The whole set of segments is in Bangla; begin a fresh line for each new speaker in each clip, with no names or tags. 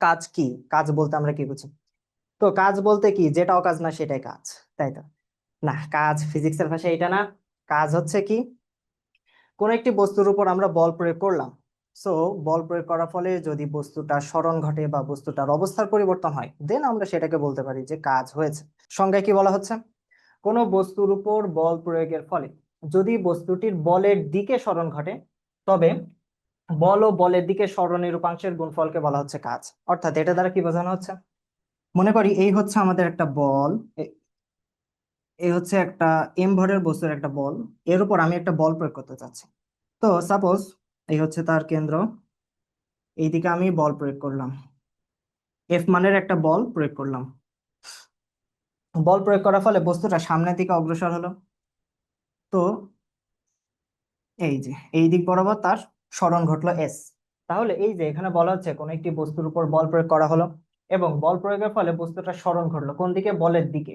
কাজ কি, কাজ বলতে আমরা কি বুঝি? তো কাজ বলতে কি, যেটা অকাজ না সেটাই কাজ, তাই তো? না, কাজ ফিজিক্সের ভাষায় এটা না। কাজ হচ্ছে কি, কোন একটি বস্তুর উপর আমরা বল প্রয়োগ করলাম। সো বল প্রয়োগ করার ফলে যদি বস্তুটার স্মরণ ঘটে বা বস্তুটার অবস্থার পরিবর্তন হয়, দেন আমরা সেটাকে বলতে পারি যে কাজ হয়েছে। সংজ্ঞায় কি বলা হচ্ছে? কোনো বস্তুর উপর বল প্রয়োগের ফলে যদি বস্তুটির বলের দিকে স্মরণ ঘটে, তবে বল ও বলের দিকে স্মরণের উপাংশের গুণফলকে বলা হচ্ছে কাজ। অর্থাৎ এটা দ্বারা কি বোঝানো হচ্ছে? মনে করি এই হচ্ছে আমাদের একটা বল, এই হচ্ছে একটা এম ভরের বস্তুর একটা বল, এর উপর আমি একটা বল প্রয়োগ করতে চাচ্ছি। তো সাপোজ এই হচ্ছে তার কেন্দ্র, এইদিকে আমি বল প্রয়োগ করলাম, এফ মানের একটা বল প্রয়োগ করলাম। বল প্রয়োগ করার ফলে বস্তুটা সামনের দিকে অগ্রসর হলো। তো এই যে এই দিক বরাবর তার সরণ ঘটলো এস। তাহলে এই যে এখানে বলা হচ্ছে কোন একটি বস্তুর উপর বল প্রয়োগ করা হলো এবং বল প্রয়োগের ফলে বস্তুটা সরণ ঘটলো কোন দিকে? বলের দিকে।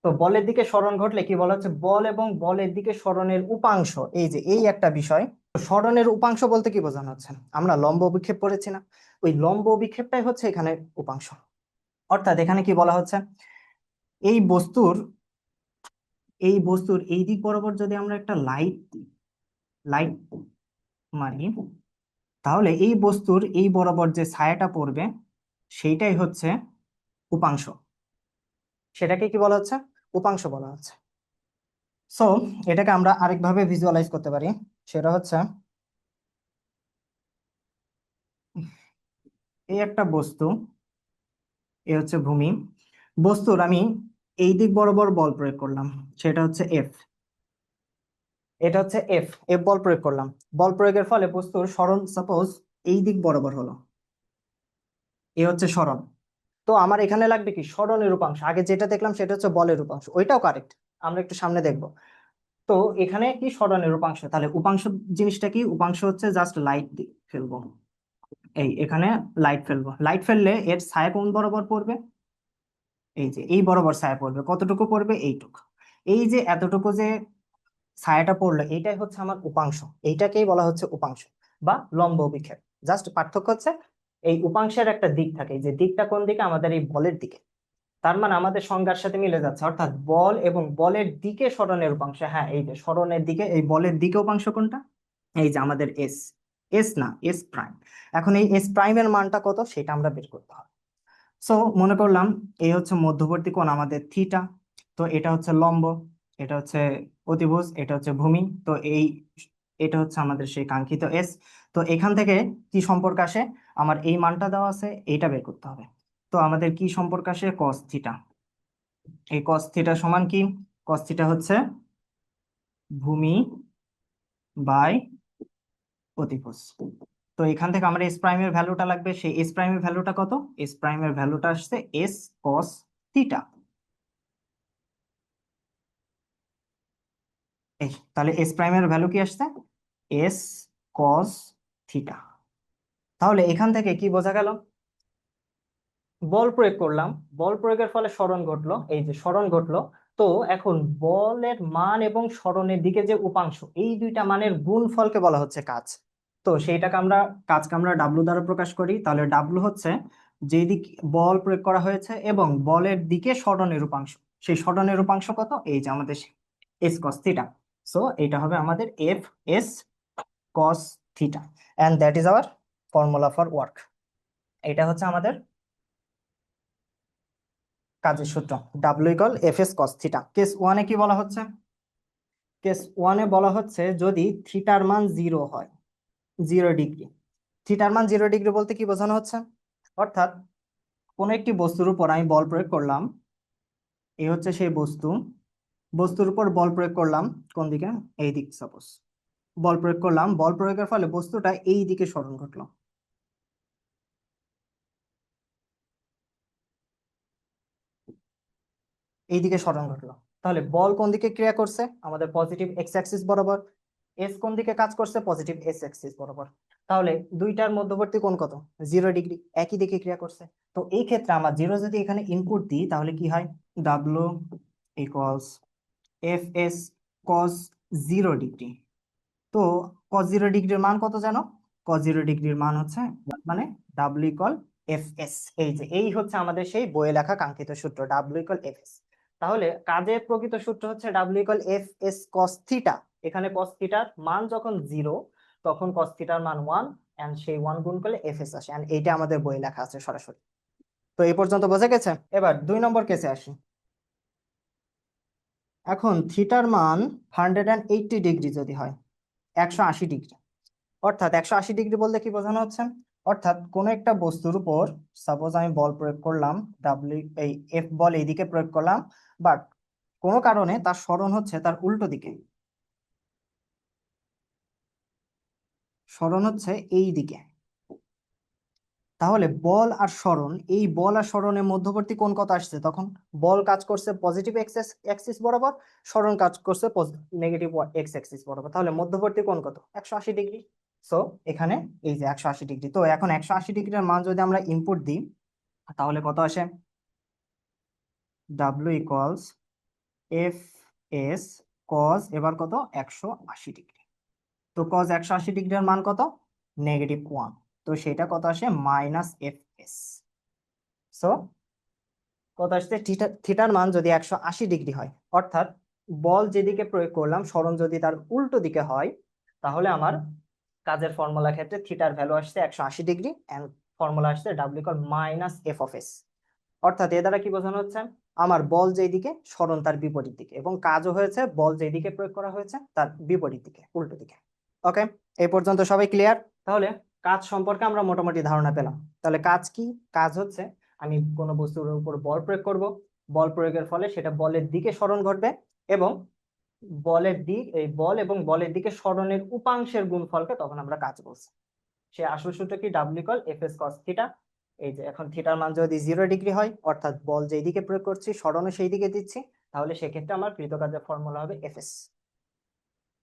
তো বলের দিকে সরণ ঘটলে কি বলা হচ্ছে? বল এবং বলের দিকে সরণের উপাংশ, এই যে এই একটা বিষয়। সরণের উপাংশ বলতে কি বোঝানো হচ্ছে? আমরা লম্ব অভিক্ষেপ পড়েছি না, ওই লম্ব অভিক্ষেপটাই হচ্ছে এখানে উপাংশ। অর্থাৎ এখানে কি বলা হচ্ছে, এই বস্তুর এই দিক বরাবর যদি আমরা একটা লাইট লাইট মারি, তাহলে এই বস্তুর এই বরাবর যে ছায়াটা পড়বে সেইটাই হচ্ছে উপাংশ। সেটাকে কি বলা হচ্ছে? উপাংশ বলা হচ্ছে। সো এটাকে আমরা আরেকভাবে ভিজুয়ালাইজ করতে পারি, সেটা হচ্ছে এই একটা বস্তু, এ হচ্ছে ভূমি। বস্তুর আমি এই দিক বরাবর বল প্রয়োগ করলাম, সেটা হচ্ছে এফ। এটা হচ্ছে এফ, এফ বল প্রয়োগ করলাম। বল প্রয়োগের ফলে বস্তুর সরণ সাপোজ এই দিক বরাবর হলো, এ হচ্ছে সরণ। তো আমার এখানে লাগবে কি? সরণের উপাংশ। আগে যেটা দেখলাম সেটা হচ্ছে বলের উপাংশ, ওইটাও কারেক্ট, আমরা একটু সামনে দেখবো। তো এখানে কি সরণের উপাংশ, তাহলে উপাংশ জিনিসটা কি? উপাংশ হচ্ছে জাস্ট লাইট ফেলবো, এই এখানে লাইট ফেলবো, লাইট ফেললে এর ছায়া কোন বরাবর পড়বে? এই যে এই বরাবর ছায়া পড়বে। কতটুকু পড়বে? এইটুকু। এই যে এতটুকু যে ছায়াটা পড়লো, এইটাই হচ্ছে আমার উপাংশ। এইটাকেই বলা হচ্ছে উপাংশ বা লম্ব অভিক্ষেপ। জাস্ট পার্থক্য হচ্ছে এই উপাংশের একটা দিক থাকে, এই যে দিকটা কোন দিকে? আমাদের এই বলের দিকে। তার মানে আমাদের সংজ্ঞার সাথে মিলে যাচ্ছে, অর্থাৎ বল এবং বলের দিকে সরণের উপাংশ। হ্যাঁ, এই যে সরণের দিকে, এই বলের দিকে উপাংশ কোনটা? এই যে আমাদের এস। এস না, এস প্রাইম। এখন এই এস প্রাইমের মানটা কত সেটা আমরা বের করতে হবে। সো মনে করলাম এই হচ্ছে মধ্যবর্তী কোণ আমাদের থিটা। তো এটা হচ্ছে লম্ব, এটা হচ্ছে অতিভুজ, এটা হচ্ছে ভূমি। তো এটা হচ্ছে আমাদের সেই কাঙ্ক্ষিত এস। তো এখান থেকে কি সম্পর্ক আসে? আমার এই মানটা দেওয়া আছে, এইটা বের করতে হবে। তো আমাদের কি সম্পর্ক আসে? Cos theta. এই কস থিটা সমান কি? কস থিটা হচ্ছে ভূমি বাই অতিভুজ। তো এখান থেকে আমার এস প্রাইমের ভ্যালুটা লাগবে, সেই এস প্রাইমের ভ্যালুটা কত? এস প্রাইমের ভ্যালুটা আসছে এস কস থিটা। এই তাহলে এস প্রাইমের ভ্যালু কি আসছে? S cos theta. তাহলে এখান থেকে কি বোঝা গেল? বল প্রয়োগ করলাম, বল প্রয়োগের ফলে সরণ ঘটলো, এই যে সরণ ঘটলো। তো এখন বলের মান এবং সরণের দিকে যে উপাংশ, এই দুইটা মানের গুণফলকে বলা হচ্ছে কাজ। তো সেইটাকে আমরা, কাজকে আমরা ডাব্লু দ্বারা প্রকাশ করি। তাহলে ডাব্লু হচ্ছে যেই দিক বল প্রয়োগ করা হয়েছে এবং বলের দিকে সরণের উপাংশ, সেই সরণের উপাংশ কত? এই যে আমাদের এস কস থিটা। সো এটা হবে আমাদের F S cos theta, and that is our formula for work. এটা হচ্ছে আমাদের কাজের সূত্র, W equal F S cos theta. Case ওয়ানে কি বলা হচ্ছে? কেস ওয়ানে বলা হচ্ছে যদি থিটার মান 0 হয়, 0 ডিগ্রি। থিটার মান 0 ডিগ্রি বলতে কি বোঝানো হচ্ছে? অর্থাৎ কোন একটি বস্তুর উপর আমি বল প্রয়োগ করলাম, এই হচ্ছে সেই বস্তু, বস্তুর উপর বল প্রয়োগ করলাম কোন দিকে? এই দিক সাপোজ। বল প্রয়োগ করলাম, বল প্রয়োগের ফলে বস্তুটা এই দিকে সরণ ঘটলো, এইদিকে সরণ ঘটলো। তাহলে বল কোন দিকে ক্রিয়া করছে? আমাদের পজিটিভ এক্স অ্যাক্সিস বরাবর। এস কোন দিকে কাজ করছে? পজিটিভ এস অ্যাক্সিস বরাবর। তাহলে দুইটার মধ্যবর্তী কোণ কত? 0 ডিগ্রি, একই দিকে ক্রিয়া করছে। তো এই ক্ষেত্রে আমরা 0 যদি এখানে ইনপুট দিই তাহলে কি হয়? ডাব্লু ইকুয়ালস এফ এস কস 0 ডিগ্রি। তো কস 0 ডিগ্রির মান কত জানো? কস 0 ডিগ্রির মান হচ্ছে, মানে ডাব্লু ইকুয়াল এফ এস। এই হচ্ছে আমাদের সেই বইয়ে লেখা কাঙ্ক্ষিত সূত্র, ডাব্লিউ ইকুয়াল এফ এস। তাহলে কাজের প্রকৃত সূত্র হচ্ছে W equal F S cos theta. এখানে কস থিটার মান যখন 0 তখন কস থিটার মান 1, এন্ড সেই 1 গুণ করলে এফ এস আসে, এন্ড এইটা আমাদের বইয়ে লেখা আছে সরাসরি। তো এই পর্যন্ত বোঝা গেছে। এবার 2 নম্বর কেসে আসি। এখন থিটার মান 180 ডিগ্রি যদি হয়, 180 ডিগ্রি, অর্থাৎ 180 ডিগ্রি বলতে কি বোঝানো হচ্ছে, অর্থাৎ কোন একটা বস্তুর উপর সাপোজ আমি বল প্রয়োগ করলাম, ডাব্লিউ এই এফ বল এইদিকে প্রয়োগ করলাম, বাট কোনো কারণে তার সরণ হচ্ছে তার উল্টো দিকে, সরণ হচ্ছে এই দিকে। তাহলে বল আর সরণ, এই বল আর সরণের মধ্যবর্তী কোণ কত আসছে, তখন বল কাজ করছে পজিটিভ এক্সিস বরাবর, সরণ কাজ করছে নেগেটিভ এক্স এক্সিস বরাবর, তাহলে মধ্যবর্তী কোণ কত, 180 ডিগ্রি। সো এখানে এই যে 180 ডিগ্রি, তো এখন 180 ডিগ্রির মান যদি আমরা ইনপুট দিই তাহলে কত আসে, W equals F S cos, এবার কত, 180 ডিগ্রি। তো কজ 180 ডিগ্রির মান কত, -1, তো সেটা কত আসে, মাইনাস এফ এস। সো কত আসছে, থিটার মান যদি 180 ডিগ্রি হয়, অর্থাৎ বল যেদিকে প্রয়োগ করলাম সরণ যদি তার উল্টো দিকে হয়, তাহলে আমার কাজের ফর্মুলা ক্ষেত্রে থিটার ভ্যালু আসছে 180 ডিগ্রি, এন্ড ফর্মুলা আসছে W equal minus F of S. অর্থাৎ এ দ্বারা কি বোঝানো হচ্ছে, আমার বল যেদিকে সরণ তার বিপরীত দিকে, এবং কাজও হয়েছে বল যেদিকে প্রয়োগ করা হয়েছে তার বিপরীত দিকে, উল্টো দিকে। ওকে, এই পর্যন্ত সবাই ক্লিয়ার। তাহলে কাজ সম্পর্কে আমরা মোটামুটি ধারণা পেলাম। তাহলে কাজ কি, কাজ হচ্ছে আমি কোনো বস্তুর উপর বল প্রয়োগ করব, বল প্রয়োগের ফলে সেটা বলের দিকে সরণ ঘটবে, এবং বলের দিক, এই বল এবং বলের দিকে সরণের উপাংশের গুণফলকে তখন আমরা কাজ বলছি। সে আসল সূত্র কি, W equal F S cos theta. এই যে এখন থিটার মান যদি 0 ডিগ্রি হয়, অর্থাৎ বল যেই দিকে প্রয়োগ করছি সরণও সেই দিকে দিচ্ছি, তাহলে সেক্ষেত্রে আমার কৃতকাজের ফর্মুলা হবে এফ এস।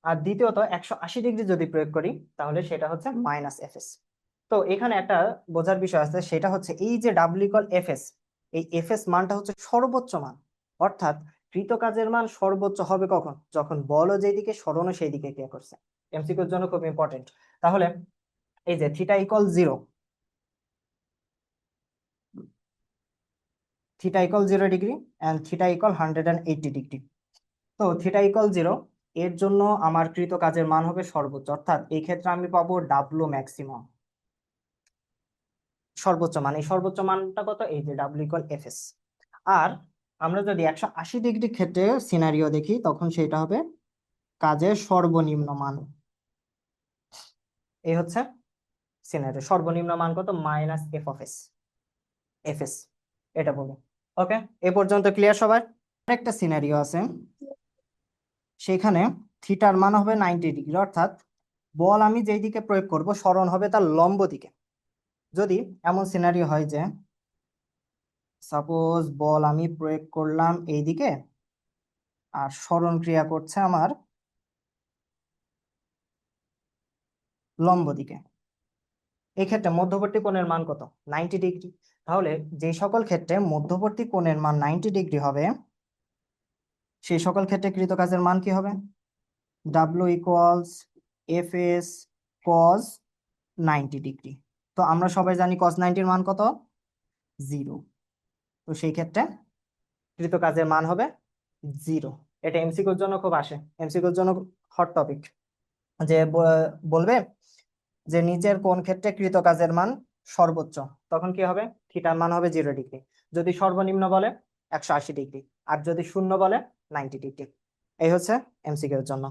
আর দ্বিতীয়ত 180 ডিগ্রি যদি প্রয়োগ করি তাহলে সেটা হচ্ছে মাইনাস এফ এস। তো এখানে একটা বোঝার বিষয় আছে, সেটা হচ্ছে এই যে ডাব্লিউ ইকুয়াল এফ এস, এই এফ এস মানটা হচ্ছে সর্বোচ্চ মান, অর্থাৎ কৃতকাজের মান সর্বোচ্চ হবে কখন, যখন বলও যেদিকে সরণও সেই দিকে ক্রিয়া করছে। এমসিকিউর জন্য খুব ইম্পর্টেন্ট। তাহলে এই যে theta equal 0, theta equal 0 degree and theta equal 180 degree. তো থিটা ইকুয়াল 0 এর জন্য আমার কৃত কাজের মান হবে সর্বোচ্চ, অর্থাৎ এই ক্ষেত্রে আমি পাবো ডাব্লু ম্যাক্সিমাম, সর্বোচ্চ মান। এই সর্বোচ্চ মানটা কত, এই যে ডাব্লু ইকুয়াল এফ এস। আর আমরা যদি 180 ডিগ্রি ক্ষেত্রে সিনারিও দেখি তখন সেটা হবে কাজের সর্বনিম্ন মান। এই হচ্ছে সিনারিও, সর্বনিম্ন মান কত, minus F of S, F S, এটা বলি। ওকে, এ পর্যন্ত ক্লিয়ার সবার। একটা সিনারিও আছে, সেখানে থিটার মান হবে 90 ডিগ্রি, অর্থাৎ বল আমি যেই দিকে প্রয়োগ করব সরণ হবে তার লম্ব দিকে। যদি এমন সিনারিও হয় যে সাপোজ বল আমি প্রয়োগ করলাম এই দিকে আর সরণ ক্রিয়া করছে আমার লম্ব দিকে, এক্ষেত্রে মধ্যবর্তী কোণের মান কত, 90 ডিগ্রি। তাহলে যে সকল ক্ষেত্রে মধ্যবর্তী কোণের মান 90 ডিগ্রি হবে সেই সকল ক্ষেত্রে কৃত কাজের মান কি হবে, W equals F S cos 90 degree. তো আমরা সবাই জানি কজ 90 এর মান কত, 0। তো সেই ক্ষেত্রে কৃত কাজের মান হবে 0। এটা এমসিকিউর জন্য খুব আসে, এমসিকিউর জন্য হট টপিক, যে বলবে যে নিচের কোন ক্ষেত্রে কৃত কাজের মান সর্বোচ্চ, তখন কি হবে, থিটার মান হবে 0 ডিগ্রি। যদি সর্বনিম্ন বলে 180 ডিগ্রি, আর যদি শূন্য বলে 90 ডিগ্রি। এই হচ্ছে এমসিকিউর জন্য।